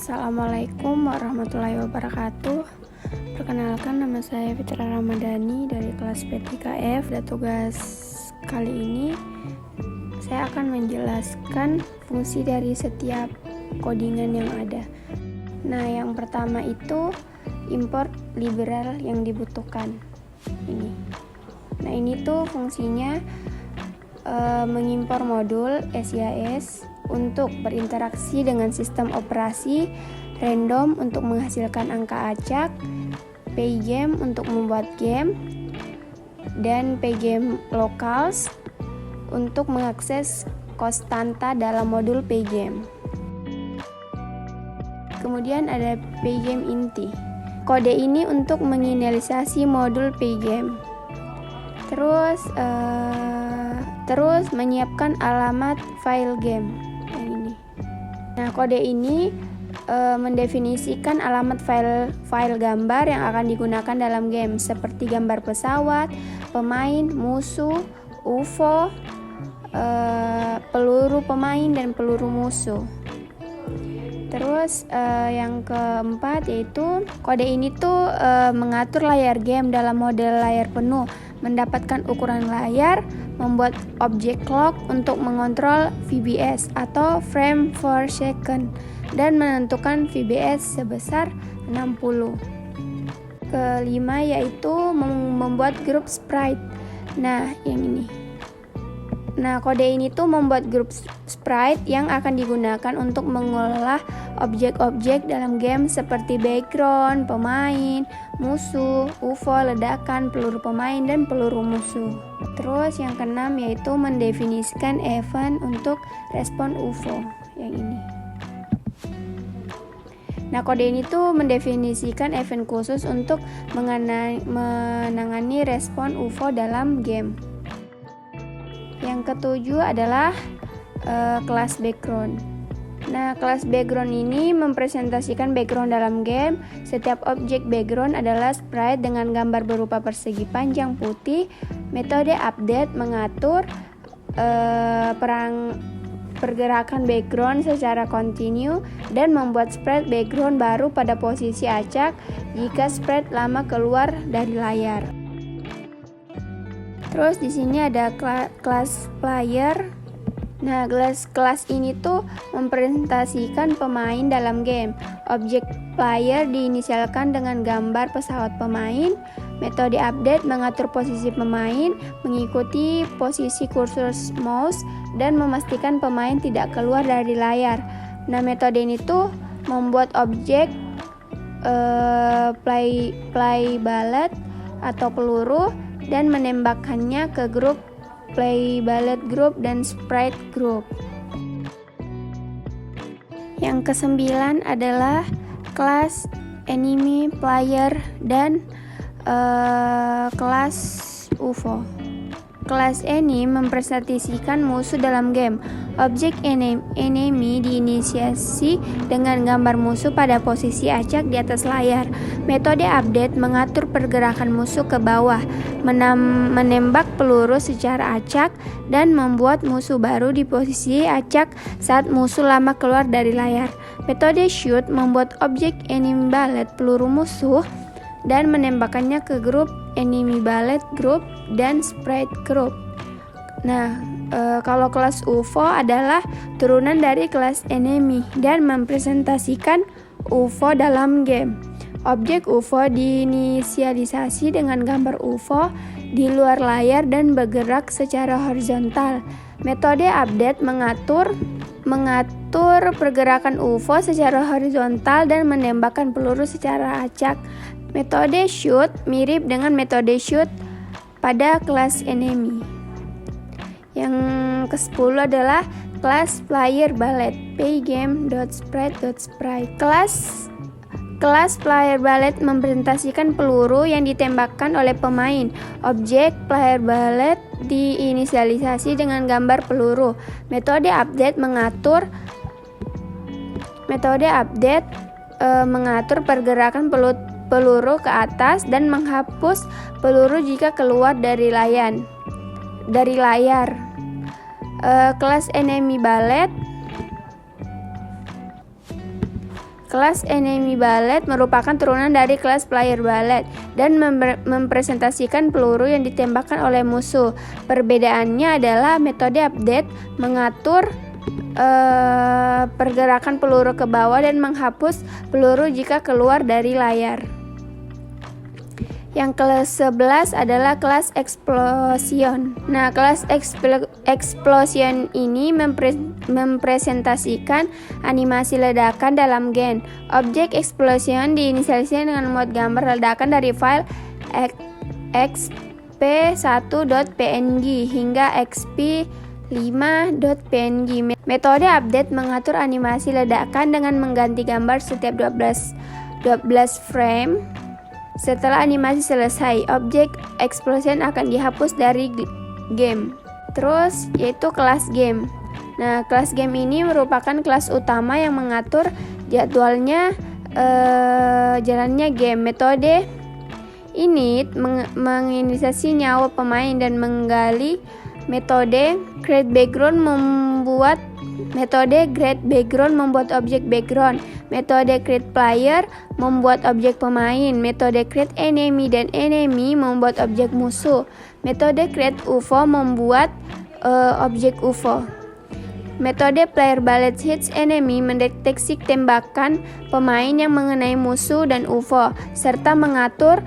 Assalamualaikum warahmatullahi wabarakatuh. Perkenalkan, nama saya Fitra Ramadhani dari kelas P3F. Dan tugas kali ini saya akan menjelaskan fungsi dari setiap codingan yang ada. Nah, yang pertama itu import library yang dibutuhkan. Ini tuh fungsinya mengimpor modul SIS untuk berinteraksi dengan sistem operasi random untuk menghasilkan angka acak, Pygame untuk membuat game, dan Pygame locals untuk mengakses konstanta dalam modul Pygame. Kemudian ada Pygame inti. Kode ini untuk menginisialisasi modul Pygame. Terus menyiapkan alamat file game yang ini. Nah, kode ini mendefinisikan alamat file gambar yang akan digunakan dalam game seperti gambar pesawat, pemain, musuh, UFO, peluru pemain dan peluru musuh. Terus yang keempat yaitu kode ini tuh mengatur layar game dalam model layar penuh, mendapatkan ukuran layar, membuat objek clock untuk mengontrol VBS atau frame per second dan menentukan VBS sebesar 60. Kelima yaitu membuat grup sprite. Nah, yang ini. Nah, kode ini tuh membuat grup sprite yang akan digunakan untuk mengolah objek-objek dalam game seperti background, pemain, musuh, UFO, ledakan, peluru pemain, dan peluru musuh. Terus yang keenam yaitu mendefinisikan event untuk respon UFO yang ini. Nah, kode ini tuh mendefinisikan event khusus untuk menangani respon UFO dalam game. Yang ketujuh adalah kelas background. Nah, kelas background ini mempresentasikan background dalam game. Setiap objek background adalah sprite dengan gambar berupa persegi panjang putih. Metode update mengatur pergerakan background secara kontinu dan membuat sprite background baru pada posisi acak jika sprite lama keluar dari layar. Terus di sini ada kelas player. Nah, kelas ini tuh mempresentasikan pemain dalam game. Objek player diinisialkan dengan gambar pesawat pemain. Metode update mengatur posisi pemain, mengikuti posisi kursor mouse dan memastikan pemain tidak keluar dari layar. Nah, metode ini tuh membuat objek play bullet atau peluru dan menembakkannya ke grup play bullet group dan sprite group. Yang kesembilan adalah kelas enemy player dan kelas UFO. Kelas enemy mempresentasikan musuh dalam game. Objek enemy diinisiasi dengan gambar musuh pada posisi acak di atas layar. Metode update mengatur pergerakan musuh ke bawah, menembak peluru secara acak, dan membuat musuh baru di posisi acak saat musuh lama keluar dari layar. Metode shoot membuat objek enemy bullet peluru musuh dan menembakkannya ke grup enemy bullet group dan sprite group. Nah, kalau kelas UFO adalah turunan dari kelas enemy dan mempresentasikan UFO dalam game. Objek UFO diinisialisasi dengan gambar UFO di luar layar dan bergerak secara horizontal. Metode update mengatur pergerakan UFO secara horizontal dan menembakkan peluru secara acak. Metode shoot mirip dengan metode shoot pada kelas enemy. Yang ke-10 adalah kelas player bullet Pygame.sprite.sprite. Kelas player bullet mempresentasikan peluru yang ditembakkan oleh pemain. Objek player bullet diinisialisasi dengan gambar peluru. Metode update mengatur pergerakan peluru ke atas dan menghapus peluru jika keluar dari layar. Kelas enemy bullet Kelas Enemy Ballet merupakan turunan dari kelas Player Ballet dan mempresentasikan peluru yang ditembakkan oleh musuh. Perbedaannya adalah metode update mengatur pergerakan peluru ke bawah dan menghapus peluru jika keluar dari layar. Yang kelas 11 adalah kelas Explosion. Nah, kelas Explosion ini mempresentasikan animasi ledakan dalam game. Objek Explosion diinisialisasi dengan mode gambar ledakan dari file xp1.png hingga xp5.png. Metode update mengatur animasi ledakan dengan mengganti gambar setiap 12 frame. Setelah animasi selesai, objek explosion akan dihapus dari game. Terus yaitu kelas game. Nah, kelas game ini merupakan kelas utama yang mengatur jadwalnya jalannya game. Metode ini menginisiasi nyawa pemain dan menggali. Metode create background membuat objek background. Metode create player membuat objek pemain. Metode create enemy dan enemy membuat objek musuh. Metode create UFO membuat objek UFO. Metode player ballet hits enemy mendeteksi tembakan pemain yang mengenai musuh dan UFO serta mengatur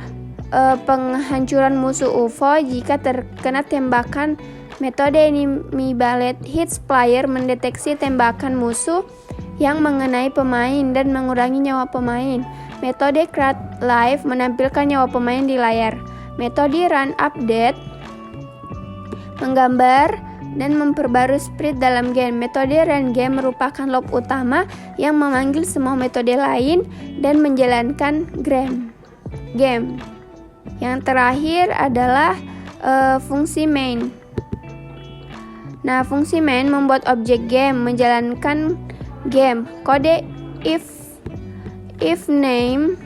penghancuran musuh UFO jika terkena tembakan. Metode enemy ballet hits player mendeteksi tembakan musuh yang mengenai pemain dan mengurangi nyawa pemain. Metode create live menampilkan nyawa pemain di layar. Metode run update menggambar dan memperbarui sprite dalam game. Metode run game merupakan loop utama yang memanggil semua metode lain dan menjalankan game. Yang terakhir adalah fungsi main. Nah, fungsi main membuat objek game, menjalankan game. Kode if name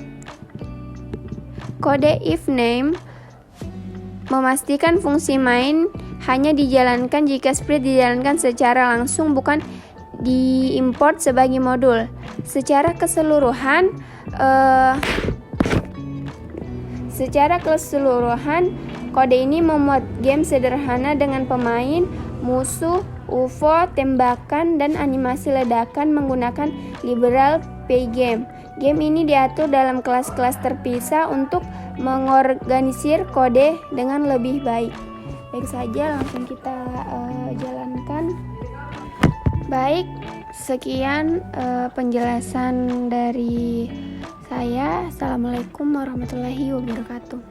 memastikan fungsi main hanya dijalankan jika sprite dijalankan secara langsung, bukan diimport sebagai modul. Secara keseluruhan, kode ini memuat game sederhana dengan pemain, musuh, UFO, tembakan, dan animasi ledakan menggunakan liberal Pygame. Game ini diatur dalam kelas-kelas terpisah untuk mengorganisir kode dengan lebih baik. Baik saja, langsung kita jalankan. Baik, sekian penjelasan dari saya. Assalamualaikum warahmatullahi wabarakatuh.